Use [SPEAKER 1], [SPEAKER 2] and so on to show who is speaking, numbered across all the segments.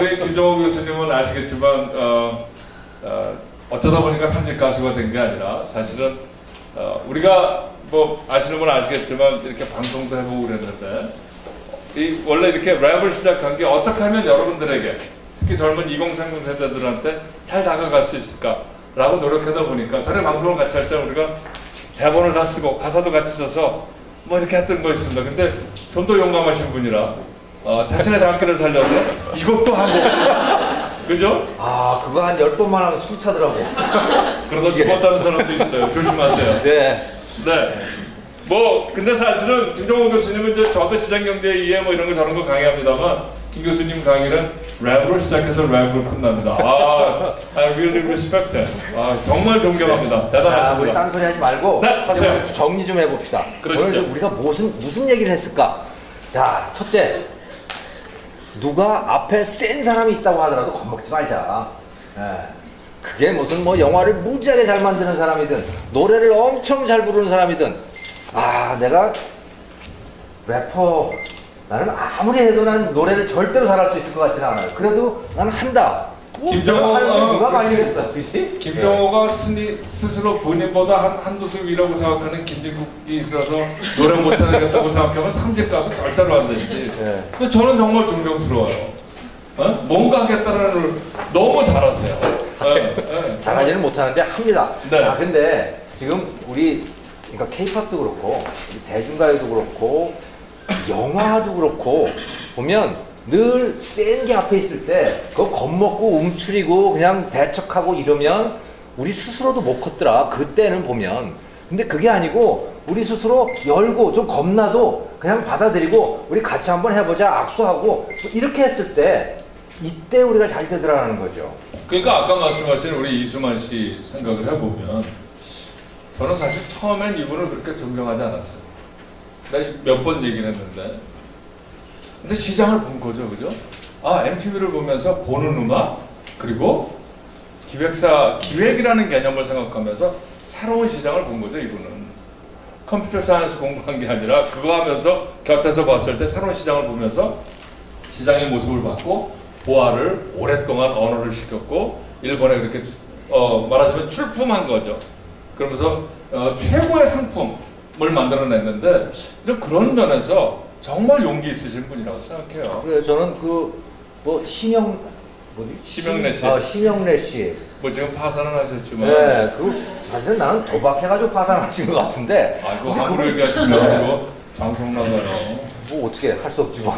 [SPEAKER 1] 우리 김종호 교수님은 아시겠지만 어쩌다 보니까 현직 가수가 된 게 아니라 사실은 우리가 뭐 아시는 분은 아시겠지만 이렇게 방송도 해보고 그랬는데 원래 이렇게 랩을 시작한 게 어떻게 하면 여러분들에게 특히 젊은 2030 세대들한테 잘 다가갈 수 있을까라고 노력하다 보니까 전에 방송을 같이 할 때 우리가 대본을 다 쓰고 가사도 같이 써서 뭐 이렇게 했던 거 있습니다. 근데 좀 더 용감하신 분이라 자신의 장기를 살려서 이것도 하고 그죠?
[SPEAKER 2] 아, 그거 한 10번만 하면 숨 차더라고.
[SPEAKER 1] 그러다 죽었다는 사람도 있어요. 조심하세요.
[SPEAKER 2] 네.
[SPEAKER 1] 네. 뭐 근데 사실은 김종호 교수님은 이제 저도 시장경제 이해 뭐 이런 거 저런 거 강의합니다만 김 교수님 강의는 랩으로 시작해서 랩으로 끝납니다. I really respect it. 정말 존경합니다.
[SPEAKER 2] 자, 우리
[SPEAKER 1] 대단하십니다.
[SPEAKER 2] 딴소리 하지 말고
[SPEAKER 1] 네, 하세요.
[SPEAKER 2] 이제 정리 좀 해봅시다.
[SPEAKER 1] 그러시죠.
[SPEAKER 2] 오늘 우리가 무슨 얘기를 했을까? 자, 첫째, 누가 앞에 센 사람이 있다고 하더라도 겁먹지 말자. 예. 그게 무슨 뭐 영화를 무지하게 잘 만드는 사람이든 노래를 엄청 잘 부르는 사람이든 내가 래퍼 나는 아무리 해도 난 노래를 절대로 잘할 수 있을 것 같지는 않아요. 그래도 나는 한다.
[SPEAKER 1] 김종호,
[SPEAKER 2] 누가
[SPEAKER 1] 그렇지.
[SPEAKER 2] 말리겠어, 그렇지?
[SPEAKER 1] 김종호가 스스로 본인보다 한두 수 위라고 생각하는 김진국이 있어서 노래 못하겠다고 생각하면 삼집 가수 절대로 안 되지.
[SPEAKER 2] 네.
[SPEAKER 1] 근데 저는 정말 존경스러워요. 뭔가 하겠다는 너무 잘하세요.
[SPEAKER 2] 잘하지는 못하는데 합니다.
[SPEAKER 1] 네.
[SPEAKER 2] 자, 근데 지금 우리 그러니까 K-팝도 그렇고 우리 대중가요도 그렇고 영화도 그렇고 보면 늘 센 게 앞에 있을 때 그거 겁먹고 움츠리고 그냥 배척하고 이러면 우리 스스로도 못 컸더라. 그때는 보면. 근데 그게 아니고 우리 스스로 열고 좀 겁나도 그냥 받아들이고 우리 같이 한번 해보자 악수하고 이렇게 했을 때 이때 우리가 잘 되더라는 거죠.
[SPEAKER 1] 그러니까 아까 말씀하신 우리 이수만 씨 생각을 해보면 저는 사실 처음엔 이분을 그렇게 존경하지 않았어요. 내가 몇 번 얘기를 했는데 근데 시장을 본 거죠, 그죠? MTV를 보면서 보는 음악 그리고 기획이라는 개념을 생각하면서 새로운 시장을 본 거죠, 이분은. 컴퓨터 사이언스 공부한 게 아니라 그거 하면서 곁에서 봤을 때 새로운 시장을 보면서 시장의 모습을 봤고 보아를 오랫동안 언어를 시켰고 일본에 그렇게 말하자면 출품한 거죠. 그러면서 최고의 상품을 만들어냈는데 그런 면에서 정말 용기 있으신 분이라고 생각해요.
[SPEAKER 2] 그래 저는
[SPEAKER 1] 심영래 씨.
[SPEAKER 2] 심영래 씨.
[SPEAKER 1] 뭐 지금 파산은 하셨지만.
[SPEAKER 2] 네, 사실 나는 도박해가지고 파산하신 것 같은데.
[SPEAKER 1] 그거 함부로 얘기하시면 이거 방송 나가요.
[SPEAKER 2] 뭐 어떻게 할 수 없지 뭐.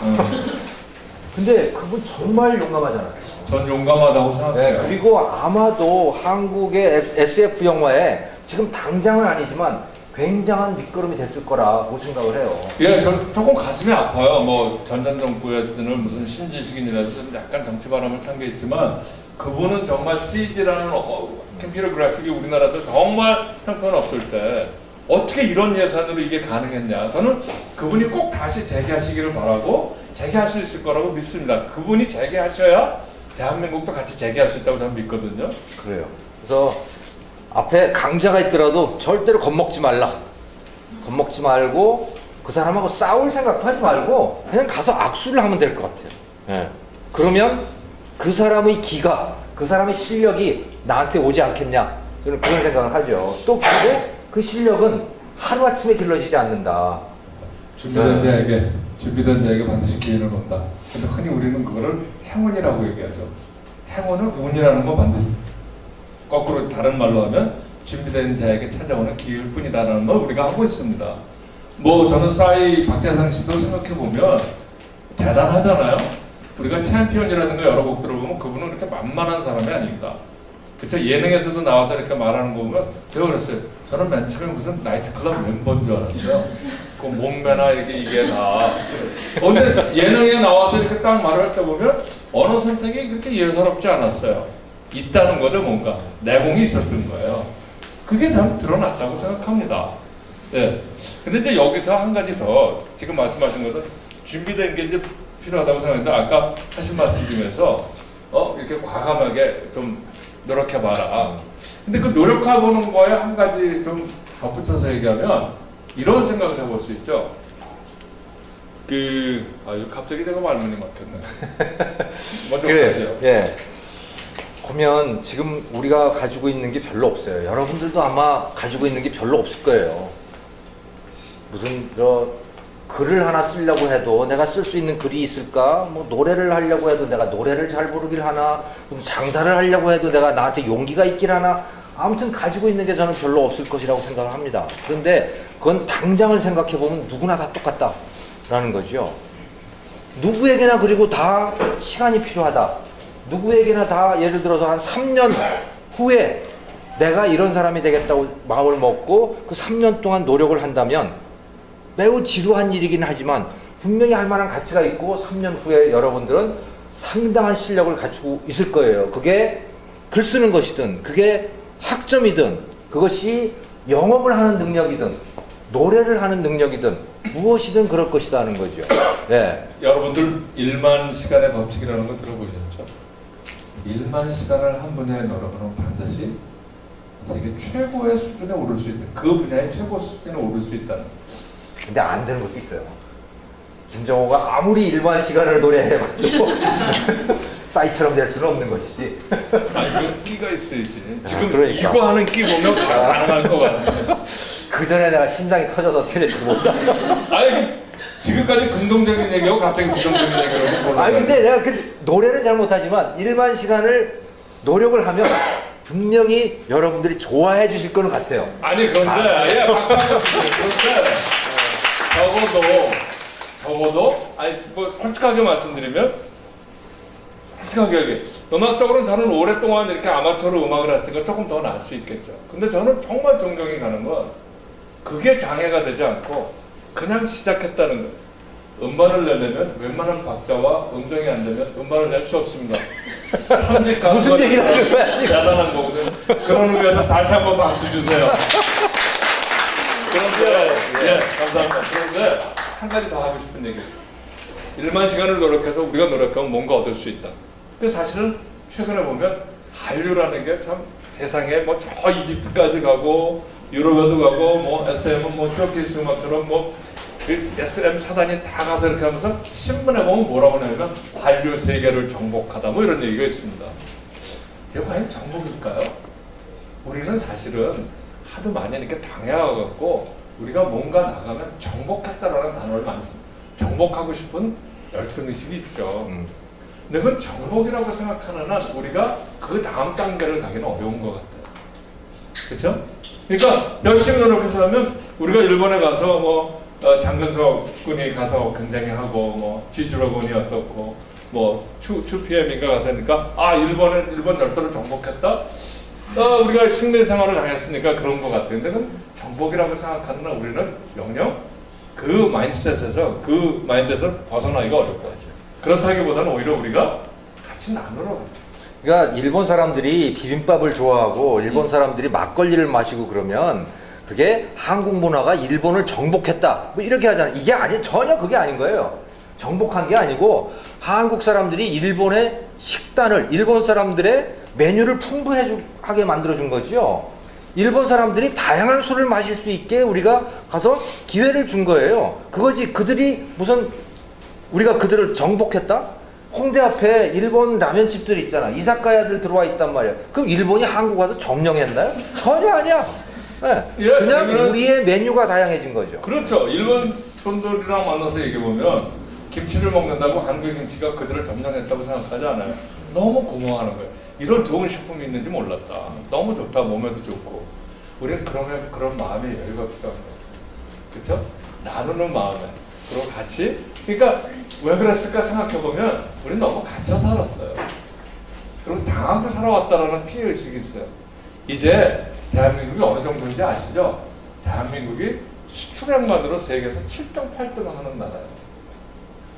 [SPEAKER 2] 근데 그분 정말 용감하잖아요.
[SPEAKER 1] 전 용감하다고 생각해요.
[SPEAKER 2] 네, 그리고 아마도 한국의 SF 영화에 지금 당장은 아니지만 굉장한 밑거름이 됐을 거라고 생각을 해요.
[SPEAKER 1] 예, 저 조금 가슴이 아파요. 뭐 전전 정부였든 무슨 신지식인이라든 약간 정치 바람을 탄 게 있지만 그분은 정말 CG라는 컴퓨터 그래픽이 우리나라에서 정말 형편없을 때 어떻게 이런 예산으로 이게 가능했냐. 저는 그분이 꼭 다시 재개하시기를 바라고 재개할 수 있을 거라고 믿습니다. 그분이 재개하셔야 대한민국도 같이 재개할 수 있다고 저는 믿거든요.
[SPEAKER 2] 그래요. 그래서 앞에 강자가 있더라도 절대로 겁먹지 말라. 겁먹지 말고 그 사람하고 싸울 생각도 하지 말고 그냥 가서 악수를 하면 될 것 같아요. 네. 그러면 그 사람의 기가, 그 사람의 실력이 나한테 오지 않겠냐. 저는 그런 생각을 하죠. 또 그리고 그 실력은 하루아침에 길러지지 않는다.
[SPEAKER 1] 준비된 자에게 반드시 기회는 온다. 근데 흔히 우리는 그거를 행운이라고 얘기하죠. 행운은 운이라는 거 반드시 거꾸로 다른 말로 하면 준비된 자에게 찾아오는 기회일 뿐이다라는 걸 우리가 하고 있습니다. 뭐 저는 싸이 박재상 씨도 생각해 보면 대단하잖아요. 우리가 챔피언이라든가 여러 곡들을 보면 그분은 그렇게 만만한 사람이 아닙니다. 그쵸? 예능에서도 나와서 이렇게 말하는 거 보면 제가 그랬어요. 저는 맨 처음에 무슨 나이트클럽 멤버인 줄 알았어요. 그 몸매나 이게 다. 근데 예능에 나와서 이렇게 딱 말을 할 때 보면 언어 선택이 그렇게 예사롭지 않았어요. 있다는 거죠, 뭔가. 내공이 있었던 거예요. 그게 다 드러났다고 생각합니다. 네. 근데 이제 여기서 한 가지 더, 지금 말씀하신 것은 준비된 게 이제 필요하다고 생각했는데, 아까 하신 말씀 중에서, 이렇게 과감하게 좀 노력해봐라. 근데 그 노력해보는 거에 한 가지 좀 덧붙여서 얘기하면, 이런 생각을 해볼 수 있죠. 이거 갑자기 내가 말문이 막혔네. 먼저
[SPEAKER 2] 그래,
[SPEAKER 1] 하세요.
[SPEAKER 2] 예. 보면 지금 우리가 가지고 있는 게 별로 없어요. 여러분들도 아마 가지고 있는 게 별로 없을 거예요. 무슨 글을 하나 쓰려고 해도 내가 쓸 수 있는 글이 있을까? 뭐 노래를 하려고 해도 내가 노래를 잘 부르길 하나? 무슨 장사를 하려고 해도 내가 나한테 용기가 있길 하나? 아무튼 가지고 있는 게 저는 별로 없을 것이라고 생각을 합니다. 그런데 그건 당장을 생각해 보면 누구나 다 똑같다라는 거죠. 누구에게나 그리고 다 시간이 필요하다. 누구에게나 다 예를 들어서 한 3년 후에 내가 이런 사람이 되겠다고 마음을 먹고 그 3년 동안 노력을 한다면 매우 지루한 일이긴 하지만 분명히 할 만한 가치가 있고 3년 후에 여러분들은 상당한 실력을 갖추고 있을 거예요. 그게 글 쓰는 것이든 그게 학점이든 그것이 영업을 하는 능력이든 노래를 하는 능력이든 무엇이든 그럴 것이다 하는 거죠. 네.
[SPEAKER 1] 여러분들 1만 시간의 법칙이라는 거 들어보셨죠? 1만 시간을 한 분야에 노력하면 반드시 세계 최고의 수준에 오를 수 있다. 그 분야의 최고 수준에 오를 수 있다는 거예요.
[SPEAKER 2] 근데 안 되는 것도 있어요. 김정호가 아무리 1만 시간을 노래해가지고 싸이처럼 될 수는 없는 것이지.
[SPEAKER 1] 아니, 그 끼가 있어야지. 지금
[SPEAKER 2] 그러니까.
[SPEAKER 1] 이거 하는 끼 보면 가능할 것 같아.
[SPEAKER 2] 그 전에 내가 심장이 터져서 어떻게 될지 몰라.
[SPEAKER 1] 아니, 지금까지 긍정적인 얘기하고 갑자기 부정적인 얘기를
[SPEAKER 2] 아니 근데 내가 노래는 잘 못하지만 1만 시간을 노력을 하면 분명히 여러분들이 좋아해 주실 거는 같아요.
[SPEAKER 1] 아니, 그런데, 예, 박수 한번 주세요. 그런데, 적어도, 아니, 뭐, 솔직하게 말씀드리면, 솔직하게, 음악적으로는 저는 오랫동안 이렇게 아마추어로 음악을 했으니까 조금 더 나을 수 있겠죠. 근데 저는 정말 존경이 가는 건, 그게 장애가 되지 않고, 그냥 시작했다는 거예요. 음반을 내려면 웬만한 박자와 음정이 안 되면 음반을 낼 수 없습니다. 삼직 가수가
[SPEAKER 2] 무슨 얘기를 하는 거야, 지금?
[SPEAKER 1] 대단한 거거든. 그런 의미에서 다시 한번 박수 주세요. 그런데, 예, 감사합니다. 그런데 한 가지 더 하고 싶은 얘기 있어요. 1만 시간을 노력해서 우리가 노력하면 뭔가 얻을 수 있다. 근데 사실은 최근에 보면 한류라는 게 참 세상에 뭐 저 이집트까지 가고 유럽에도 가고 뭐 SM은 뭐 쇼케이스 음악처럼 뭐 그 SM 사단이 다 가서 이렇게 하면서 신문에 보면 뭐라고 하냐면 한류 세계를 정복하다 뭐 이런 얘기가 있습니다. 이게 과연 정복일까요? 우리는 사실은 하도 많이 이렇게 당해와갖고 우리가 뭔가 나가면 정복했다라는 단어를 많이 씁니다. 정복하고 싶은 열등의식이 있죠. 근데 그건 정복이라고 생각하는 한 우리가 그 다음 단계를 가기는 어려운 것 같아요. 그렇죠? 그러니까 열심히 노력해서 하면 우리가 일본에 가서 뭐 장근석 군이 가서 굉장히 하고 뭐 G드래곤이 어떻고 뭐 2PM인가 가서 하니까 일본 열도를 정복했다. 우리가 승리 생활을 당했으니까 그런 것 같아요. 근데 그건 정복이라고 생각하는 한 우리는 영영 그 마인드셋에서 그 마인드에서 벗어나기가 어려울 것 같아요. 그렇다기보다는 오히려 우리가 같이 나누러 가죠.
[SPEAKER 2] 그러니까 일본 사람들이 비빔밥을 좋아하고 일본 사람들이 막걸리를 마시고 그러면 그게 한국 문화가 일본을 정복했다 뭐 이렇게 하잖아요. 이게 전혀 그게 아닌 거예요. 정복한 게 아니고 한국 사람들이 일본의 식단을 일본 사람들의 메뉴를 풍부하게 만들어준 거죠. 일본 사람들이 다양한 술을 마실 수 있게 우리가 가서 기회를 준 거예요. 그거지. 그들이 무슨 우리가 그들을 정복했다? 홍대 앞에 일본 라면집들 있잖아. 이사카야들 들어와 있단 말이야. 그럼 일본이 한국 와서 점령했나요? 전혀 아니야. 네.
[SPEAKER 1] 예,
[SPEAKER 2] 그냥 우리의 메뉴가 다양해진 거죠.
[SPEAKER 1] 그렇죠. 일본 분들이랑 만나서 얘기해보면 김치를 먹는다고 한국 김치가 그들을 점령했다고 생각하지 않아요. 너무 고마워하는 거예요. 이런 좋은 식품이 있는지 몰랐다. 너무 좋다. 몸에도 좋고. 우리는 그런 마음의 여유가 필요한 거예요. 그렇죠? 나누는 마음에. 그리고 같이. 그러니까 왜 그랬을까 생각해보면 우리는 너무 갇혀 살았어요. 그리고 당하고 살아왔다라는 피해의식이 있어요. 이제 대한민국이 어느 정도인지 아시죠? 대한민국이 수출액만으로 세계에서 7등, 8등 하는 나라예요.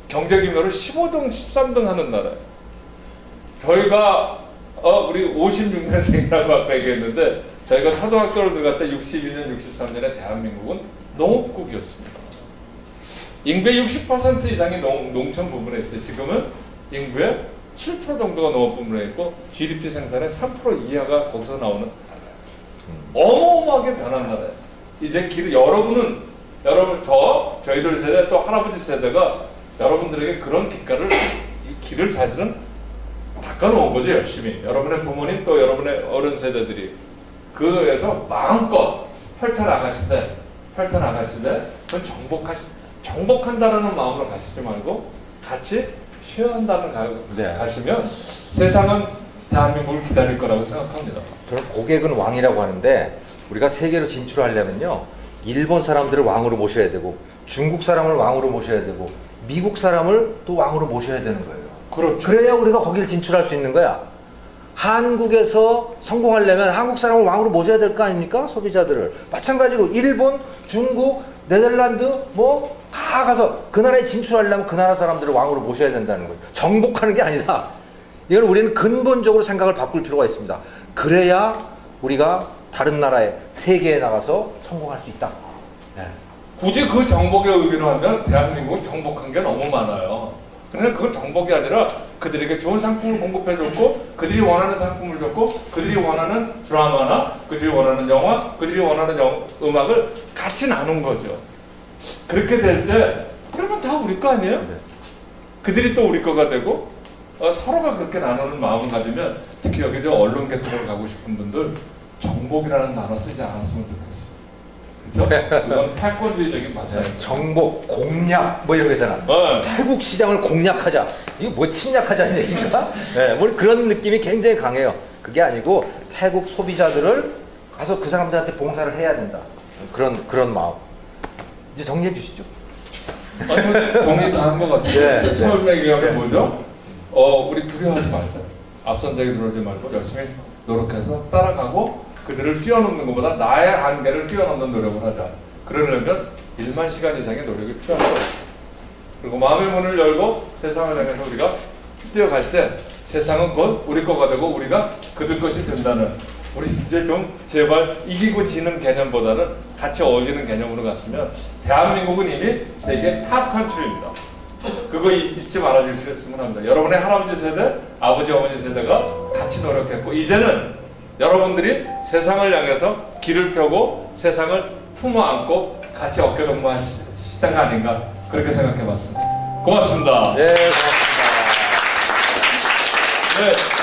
[SPEAKER 1] 경제규모로 15등, 13등 하는 나라예요. 저희가 우리 56년생이라고 아까 얘기했는데 저희가 초등학교를 들어갈 때 62년, 63년에 대한민국은 농업국이었습니다. 인구의 60% 이상이 농촌 부분에 있어요. 지금은 인구의 7% 정도가 농업 부분에 있고 GDP 생산의 3% 이하가 거기서 나오는 나라예요. 어마어마하게 변한 나라예요. 이제 여러분은 여러분 저희들 세대 또 할아버지 세대가 여러분들에게 그런 이 길을 사실은 닦아놓은 거죠, 열심히. 여러분의 부모님 또 여러분의 어른 세대들이 그에서 마음껏 펼쳐나가시되 그건 정복한다는 마음으로 가시지 말고 같이 쉐어한다는
[SPEAKER 2] 네.
[SPEAKER 1] 가시면 세상은 대한민국을 기다릴 거라고 생각합니다.
[SPEAKER 2] 저는 고객은 왕이라고 하는데 우리가 세계로 진출하려면요, 일본 사람들을 왕으로 모셔야 되고 중국 사람을 왕으로 모셔야 되고 미국 사람을 또 왕으로 모셔야 되는 거예요.
[SPEAKER 1] 그렇죠.
[SPEAKER 2] 그래야 우리가 거기를 진출할 수 있는 거야. 한국에서 성공하려면 한국 사람을 왕으로 모셔야 될 거 아닙니까? 소비자들을. 마찬가지로 일본, 중국, 네덜란드 뭐 다 가서 그 나라에 진출하려면 그 나라 사람들을 왕으로 모셔야 된다는 거예요. 정복하는 게 아니다. 이건 우리는 근본적으로 생각을 바꿀 필요가 있습니다. 그래야 우리가 다른 나라에, 세계에 나가서 성공할 수 있다. 네.
[SPEAKER 1] 굳이 그 정복의 의미로 하면 대한민국은 정복한 게 너무 많아요. 그러나 그건 정복이 아니라 그들에게 좋은 상품을 공급해줬고, 그들이 원하는 상품을 줬고, 그들이 원하는 드라마나 그들이 원하는 영화, 그들이 원하는 음악을 같이 나눈 거죠. 그렇게 될 때 그러면 다 우리 거 아니에요?
[SPEAKER 2] 네.
[SPEAKER 1] 그들이 또 우리 거가 되고 서로가 그렇게 나누는 마음을 가지면, 특히 여기 저 언론 계통을 가고 싶은 분들 정복이라는 단어 쓰지 않았으면 좋겠어요. 그렇죠? 그건 패권주의적인 발상이에요.
[SPEAKER 2] 정복, 공략 뭐 이런 거잖아.
[SPEAKER 1] 네.
[SPEAKER 2] 태국 시장을 공략하자. 이거 뭐 침략하자는 얘기인가? 네, 뭐 그런 느낌이 굉장히 강해요. 그게 아니고 태국 소비자들을 가서 그 사람들한테 봉사를 해야 된다. 그런 마음. 이제 정리해 주시죠.
[SPEAKER 1] 아니, 정리 다 한 것 같아요.
[SPEAKER 2] 네,
[SPEAKER 1] 처음에 얘기하면 뭐죠? 우리 두려워하지 말자. 앞선 자기 들어오지 말고 열심히 노력해서 따라가고 그들을 뛰어넘는 것보다 나의 한계를 뛰어넘는 노력을 하자. 그러려면 1만 시간 이상의 노력이 필요하다. 그리고 마음의 문을 열고 세상을 향해서 우리가 뛰어갈 때 세상은 곧 우리 거가 되고 우리가 그들 것이 된다는, 우리 이제 좀 제발 이기고 지는 개념보다는 같이 어울리는 개념으로 갔으면 대한민국은 이미 세계 탑 컨트리입니다. 그거 잊지 말아주셨으면 합니다. 여러분의 할아버지 세대, 아버지, 어머니 세대가 같이 노력했고, 이제는 여러분들이 세상을 향해서 길을 펴고 세상을 품어 안고 같이 어깨동무할 시대가 아닌가, 그렇게 생각해 봤습니다. 고맙습니다.
[SPEAKER 2] 네, 고맙습니다.
[SPEAKER 1] 네.